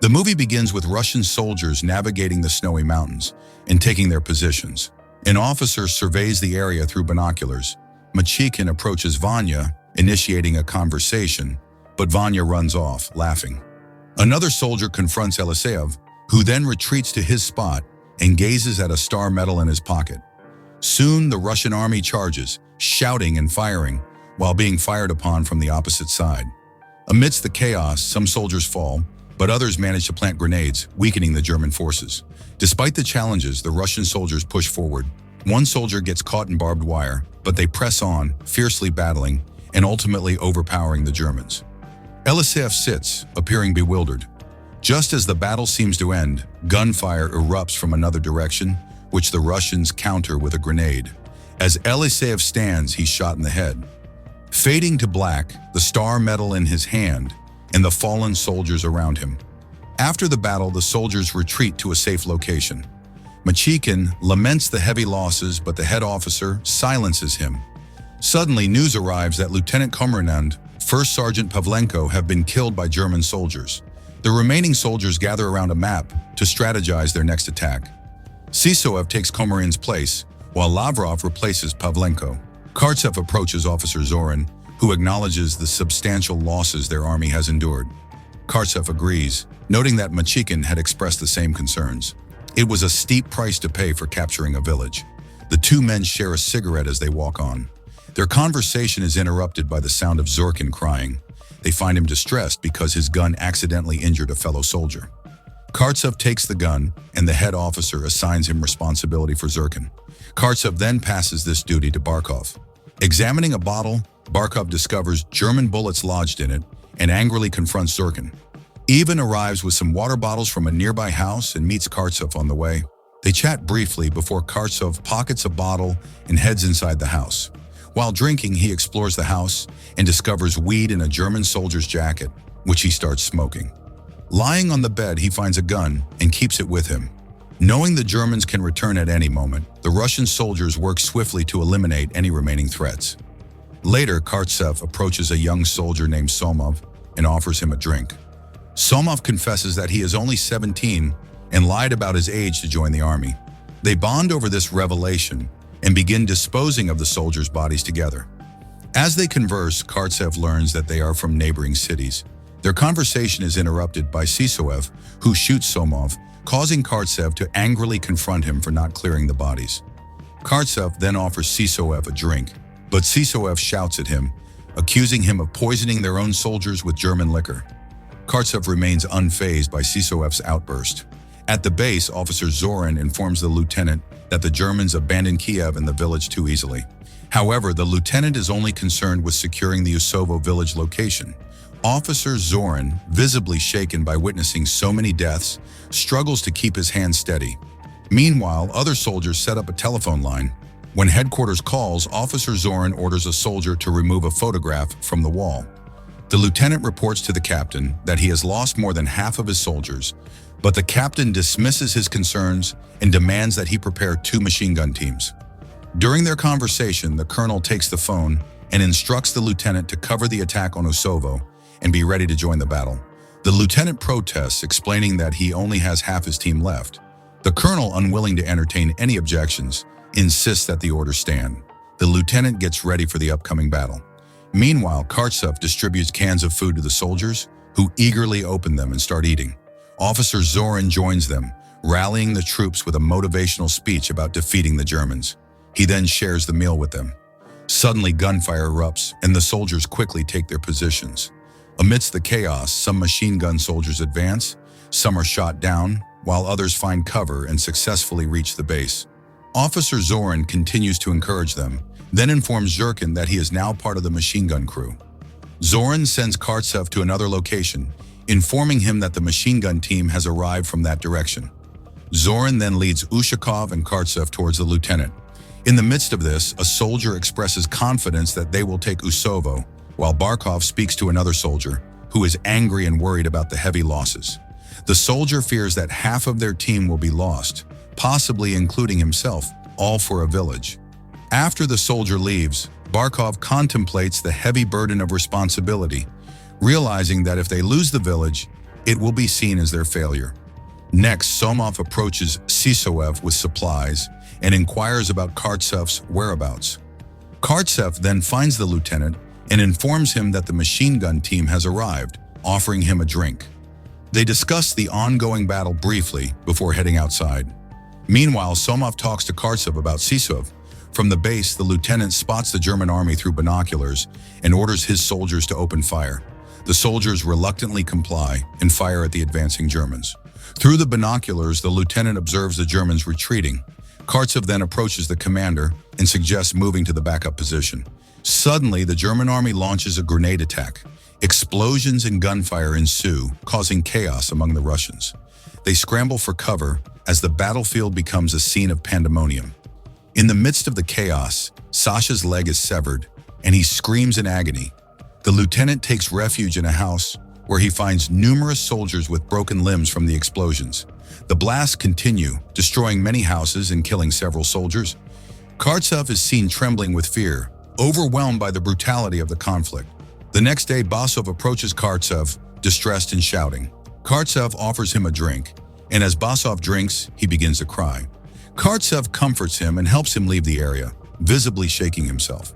The movie begins with Russian soldiers navigating the snowy mountains and taking their positions. An officer surveys the area through binoculars. Machikin approaches Vanya, initiating a conversation, but Vanya runs off, laughing. Another soldier confronts Rzhev, who then retreats to his spot and gazes at a star medal in his pocket. Soon, the Russian army charges, shouting and firing, while being fired upon from the opposite side. Amidst the chaos, some soldiers fall, but others manage to plant grenades, weakening the German forces. Despite the challenges, the Russian soldiers push forward. One soldier gets caught in barbed wire, but they press on, fiercely battling, and ultimately overpowering the Germans. Rzhev sits, appearing bewildered. Just as the battle seems to end, gunfire erupts from another direction, which the Russians counter with a grenade. As Rzhev stands, he's shot in the head. Fading to black, the star medal in his hand, and the fallen soldiers around him. After the battle, the soldiers retreat to a safe location. Machikin laments the heavy losses, but the head officer silences him. Suddenly, news arrives that Lieutenant Komarand, First Sergeant Pavlenko have been killed by German soldiers. The remaining soldiers gather around a map to strategize their next attack. Sysoev takes Komarand's place, while Lavrov replaces Pavlenko. Kartsev approaches Officer Zorin, who acknowledges the substantial losses their army has endured. Kartsev agrees, noting that Machikin had expressed the same concerns. It was a steep price to pay for capturing a village. The two men share a cigarette as they walk on. Their conversation is interrupted by the sound of Zurkin crying. They find him distressed because his gun accidentally injured a fellow soldier. Kartsev takes the gun, and the head officer assigns him responsibility for Zurkin. Kartsev then passes this duty to Barkov. Examining a bottle, Barkov discovers German bullets lodged in it and angrily confronts Zurkin. Ivan arrives with some water bottles from a nearby house and meets Kartsev on the way. They chat briefly before Kartsev pockets a bottle and heads inside the house. While drinking, he explores the house and discovers weed in a German soldier's jacket, which he starts smoking. Lying on the bed, he finds a gun and keeps it with him. Knowing the Germans can return at any moment, the Russian soldiers work swiftly to eliminate any remaining threats. Later, Kartsev approaches a young soldier named Somov and offers him a drink. Somov confesses that he is only 17 and lied about his age to join the army. They bond over this revelation and begin disposing of the soldiers' bodies together. As they converse, Kartsev learns that they are from neighboring cities. Their conversation is interrupted by Sysoev, who shoots Somov, causing Kartsev to angrily confront him for not clearing the bodies. Kartsev then offers Sysoev a drink, but Sysoev shouts at him, accusing him of poisoning their own soldiers with German liquor. Kartsev remains unfazed by Sysoev's outburst. At the base, Officer Zorin informs the lieutenant that the Germans abandoned Kiev and the village too easily. However, the lieutenant is only concerned with securing the Usovo village location. Officer Zorin, visibly shaken by witnessing so many deaths, struggles to keep his hands steady. Meanwhile, other soldiers set up a telephone line. When headquarters calls, Officer Zorin orders a soldier to remove a photograph from the wall. The lieutenant reports to the captain that he has lost more than half of his soldiers, but the captain dismisses his concerns and demands that he prepare 2 machine gun teams. During their conversation, the colonel takes the phone and instructs the lieutenant to cover the attack on Usovo and be ready to join the battle. The lieutenant protests, explaining that he only has half his team left. The colonel, unwilling to entertain any objections, insists that the orders stand. The lieutenant gets ready for the upcoming battle. Meanwhile, Kartsev distributes cans of food to the soldiers, who eagerly open them and start eating. Officer Zorin joins them, rallying the troops with a motivational speech about defeating the Germans. He then shares the meal with them. Suddenly, gunfire erupts, and the soldiers quickly take their positions. Amidst the chaos, some machine gun soldiers advance, some are shot down, while others find cover and successfully reach the base. Officer Zorin continues to encourage them, then informs Zurkin that he is now part of the machine gun crew. Zorin sends Kartsev to another location, informing him that the machine gun team has arrived from that direction. Zorin then leads Ushakov and Kartsev towards the lieutenant. In the midst of this, a soldier expresses confidence that they will take Usovo, while Barkov speaks to another soldier, who is angry and worried about the heavy losses. The soldier fears that half of their team will be lost, possibly including himself, all for a village. After the soldier leaves, Barkov contemplates the heavy burden of responsibility, realizing that if they lose the village, it will be seen as their failure. Next, Somov approaches Sisoev with supplies and inquires about Kartsev's whereabouts. Kartsev then finds the lieutenant and informs him that the machine gun team has arrived, offering him a drink. They discuss the ongoing battle briefly before heading outside. Meanwhile, Somov talks to Kartsev about Sisoev. From the base, the lieutenant spots the German army through binoculars and orders his soldiers to open fire. The soldiers reluctantly comply and fire at the advancing Germans. Through the binoculars, the lieutenant observes the Germans retreating. Kartsev then approaches the commander and suggests moving to the backup position. Suddenly, the German army launches a grenade attack. Explosions and gunfire ensue, causing chaos among the Russians. They scramble for cover as the battlefield becomes a scene of pandemonium. In the midst of the chaos, Sasha's leg is severed, and he screams in agony. The lieutenant takes refuge in a house where he finds numerous soldiers with broken limbs from the explosions. The blasts continue, destroying many houses and killing several soldiers. Kartsev is seen trembling with fear, overwhelmed by the brutality of the conflict. The next day, Basov approaches Kartsev, distressed and shouting. Kartsev offers him a drink, and as Basov drinks, he begins to cry. Kartsev comforts him and helps him leave the area, visibly shaking himself.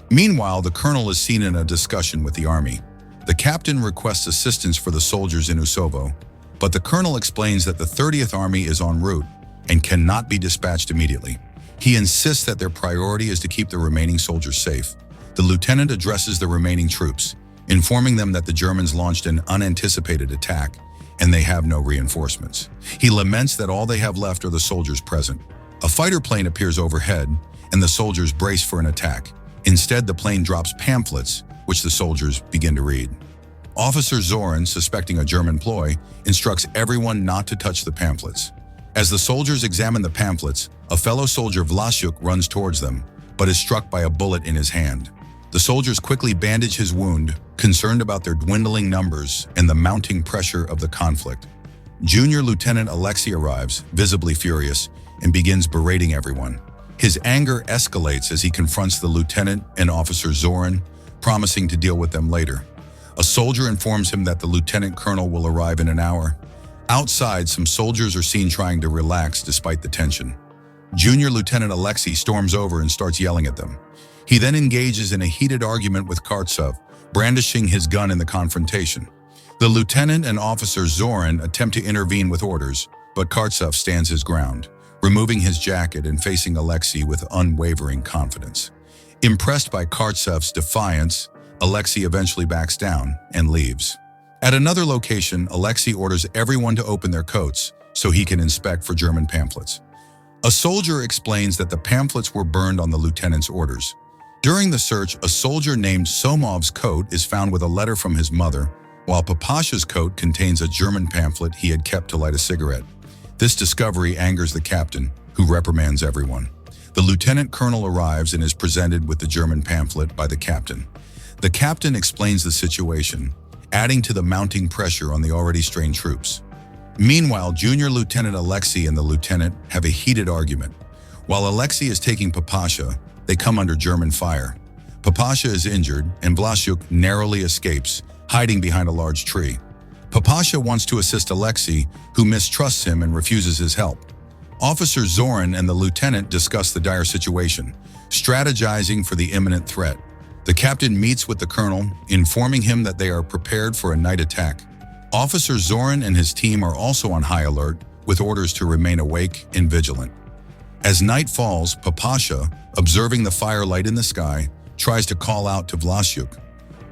Meanwhile, the colonel is seen in a discussion with the army. The captain requests assistance for the soldiers in Usovo, but the colonel explains that the 30th Army is en route and cannot be dispatched immediately. He insists that their priority is to keep the remaining soldiers safe. The lieutenant addresses the remaining troops, informing them that the Germans launched an unanticipated attack and they have no reinforcements. He laments that all they have left are the soldiers present. A fighter plane appears overhead, and the soldiers brace for an attack. Instead, the plane drops pamphlets, which the soldiers begin to read. Officer Zorin, suspecting a German ploy, instructs everyone not to touch the pamphlets. As the soldiers examine the pamphlets, a fellow soldier Vlasyuk runs towards them, but is struck by a bullet in his hand. The soldiers quickly bandage his wound, concerned about their dwindling numbers and the mounting pressure of the conflict. Junior Lieutenant Alexei arrives, visibly furious, and begins berating everyone. His anger escalates as he confronts the lieutenant and Officer Zorin, promising to deal with them later. A soldier informs him that the lieutenant colonel will arrive in an hour. Outside, some soldiers are seen trying to relax despite the tension. Junior Lieutenant Alexei storms over and starts yelling at them. He then engages in a heated argument with Kartsev, brandishing his gun in the confrontation. The lieutenant and Officer Zorin attempt to intervene with orders, but Kartsev stands his ground, removing his jacket and facing Alexei with unwavering confidence. Impressed by Kartsev's defiance, Alexei eventually backs down and leaves. At another location, Alexei orders everyone to open their coats so he can inspect for German pamphlets. A soldier explains that the pamphlets were burned on the lieutenant's orders. During the search, a soldier named Somov's coat is found with a letter from his mother, while Papasha's coat contains a German pamphlet he had kept to light a cigarette. This discovery angers the captain, who reprimands everyone. The lieutenant colonel arrives and is presented with the German pamphlet by the captain. The captain explains the situation, adding to the mounting pressure on the already strained troops. Meanwhile, Junior Lieutenant Alexei and the lieutenant have a heated argument. While Alexei is taking Papasha, they come under German fire. Papasha is injured, and Vlasyuk narrowly escapes, hiding behind a large tree. Papasha wants to assist Alexei, who mistrusts him and refuses his help. Officer Zorin and the lieutenant discuss the dire situation, strategizing for the imminent threat. The captain meets with the colonel, informing him that they are prepared for a night attack. Officer Zorin and his team are also on high alert, with orders to remain awake and vigilant. As night falls, Papasha, observing the firelight in the sky, tries to call out to Vlasyuk.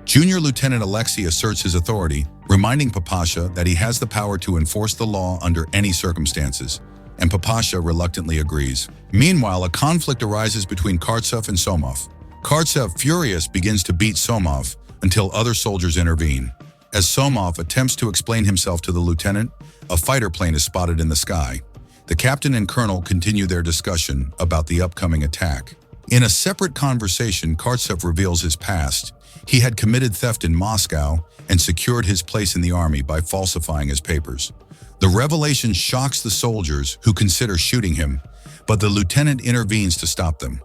Junior Lieutenant Alexei asserts his authority, reminding Papasha that he has the power to enforce the law under any circumstances, and Papasha reluctantly agrees. Meanwhile, a conflict arises between Kartsev and Somov. Kartsev, furious, begins to beat Somov until other soldiers intervene. As Somov attempts to explain himself to the lieutenant, a fighter plane is spotted in the sky. The captain and colonel continue their discussion about the upcoming attack. In a separate conversation, Kartsev reveals his past. He had committed theft in Moscow and secured his place in the army by falsifying his papers. The revelation shocks the soldiers, who consider shooting him, but the lieutenant intervenes to stop them.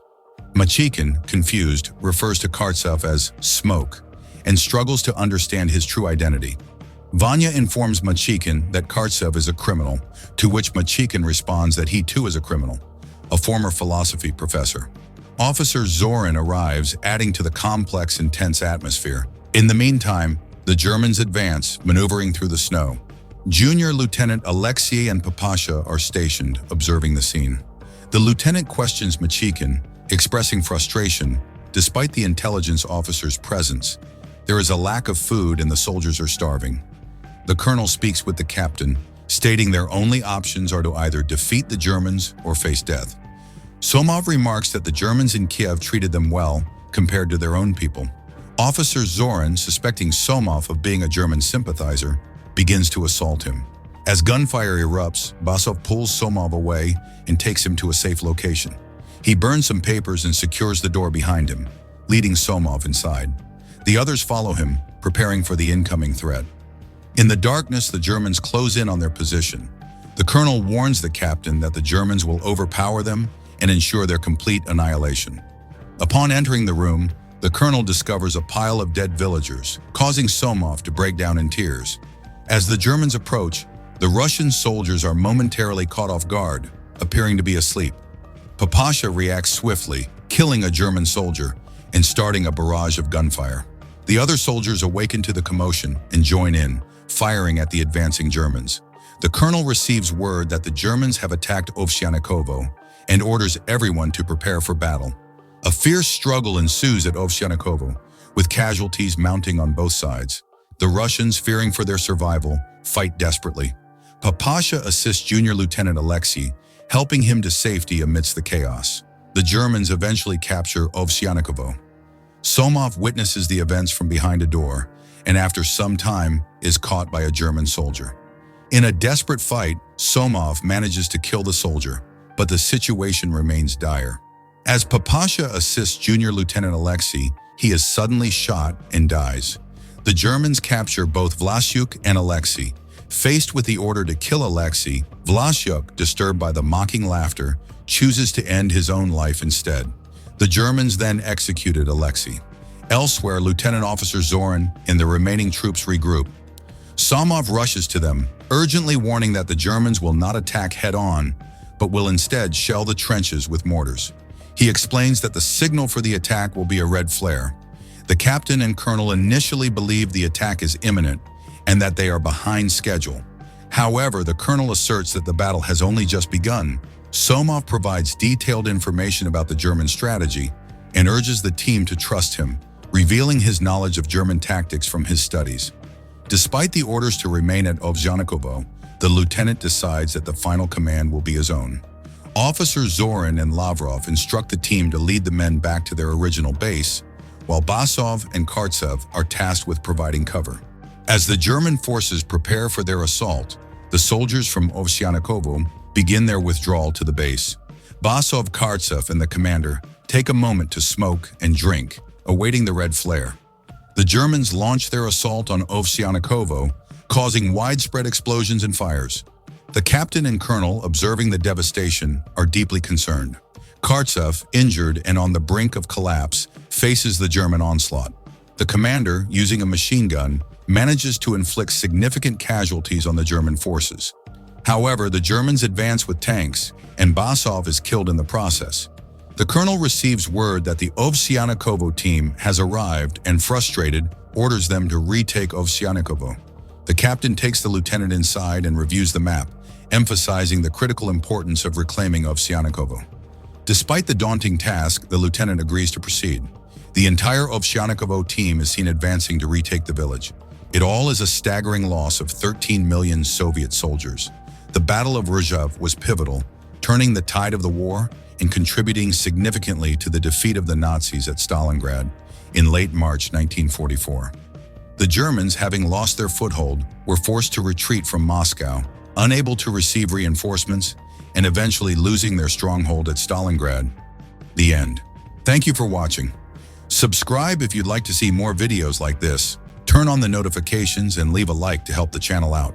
Machikin, confused, refers to Kartsev as Smoke and struggles to understand his true identity. Vanya informs Machikin that Kartsev is a criminal, to which Machikin responds that he too is a criminal, a former philosophy professor. Officer Zorin arrives, adding to the complex and tense atmosphere. In the meantime, the Germans advance, maneuvering through the snow. Junior Lieutenant Alexei and Papasha are stationed, observing the scene. The lieutenant questions Machikin, expressing frustration. Despite the intelligence officer's presence, there is a lack of food and the soldiers are starving. The colonel speaks with the captain, stating their only options are to either defeat the Germans or face death. Somov remarks that the Germans in Kiev treated them well compared to their own people. Officer Zorin, suspecting Somov of being a German sympathizer, begins to assault him. As gunfire erupts, Basov pulls Somov away and takes him to a safe location. He burns some papers and secures the door behind him, leading Somov inside. The others follow him, preparing for the incoming threat. In the darkness, the Germans close in on their position. The colonel warns the captain that the Germans will overpower them and ensure their complete annihilation. Upon entering the room, the colonel discovers a pile of dead villagers, causing Somov to break down in tears. As the Germans approach, the Russian soldiers are momentarily caught off guard, appearing to be asleep. Papasha reacts swiftly, killing a German soldier and starting a barrage of gunfire. The other soldiers awaken to the commotion and join in, firing at the advancing Germans. The colonel receives word that the Germans have attacked Ovsyanikovo and orders everyone to prepare for battle. A fierce struggle ensues at Ovsyanikovo, with casualties mounting on both sides. The Russians, fearing for their survival, fight desperately. Papasha assists Junior Lieutenant Alexei, helping him to safety amidst the chaos. The Germans eventually capture Ovsyanikovo. Somov witnesses the events from behind a door, and after some time is caught by a German soldier. In a desperate fight, Somov manages to kill the soldier, but the situation remains dire. As Papasha assists Junior Lieutenant Alexei, he is suddenly shot and dies. The Germans capture both Vlasyuk and Alexei. Faced with the order to kill Alexei, Vlasyuk, disturbed by the mocking laughter, chooses to end his own life instead. The Germans then executed Alexei. Elsewhere, Lieutenant Officer Zorin and the remaining troops regroup. Somov rushes to them, urgently warning that the Germans will not attack head-on, but will instead shell the trenches with mortars. He explains that the signal for the attack will be a red flare. The captain and colonel initially believe the attack is imminent and that they are behind schedule. However, the colonel asserts that the battle has only just begun. Somov provides detailed information about the German strategy and urges the team to trust him, revealing his knowledge of German tactics from his studies. Despite the orders to remain at Ovsyanikovo, the lieutenant decides that the final command will be his own. Officers Zorin and Lavrov instruct the team to lead the men back to their original base, while Basov and Kartsev are tasked with providing cover. As the German forces prepare for their assault, the soldiers from Ovsyanikovo begin their withdrawal to the base. Basov, Kartsev, and the commander take a moment to smoke and drink, awaiting the red flare. The Germans launch their assault on Ovsyanikovo, causing widespread explosions and fires. The captain and colonel, observing the devastation, are deeply concerned. Kartsev, injured and on the brink of collapse, faces the German onslaught. The commander, using a machine gun, manages to inflict significant casualties on the German forces. However, the Germans advance with tanks, and Basov is killed in the process. The colonel receives word that the Ovsyanikovo team has arrived and, frustrated, orders them to retake Ovsyanikovo. The captain takes the lieutenant inside and reviews the map, emphasizing the critical importance of reclaiming Ovsyanikovo. Despite the daunting task, the lieutenant agrees to proceed. The entire Ovsyanikovo team is seen advancing to retake the village. It all is a staggering loss of 13 million Soviet soldiers. The Battle of Rzhev was pivotal, turning the tide of the war and contributing significantly to the defeat of the Nazis at Stalingrad in late March 1944. The Germans, having lost their foothold, were forced to retreat from Moscow, unable to receive reinforcements, and eventually losing their stronghold at Stalingrad. The end. Thank you for watching. Subscribe if you'd like to see more videos like this. Turn on the notifications and leave a like to help the channel out.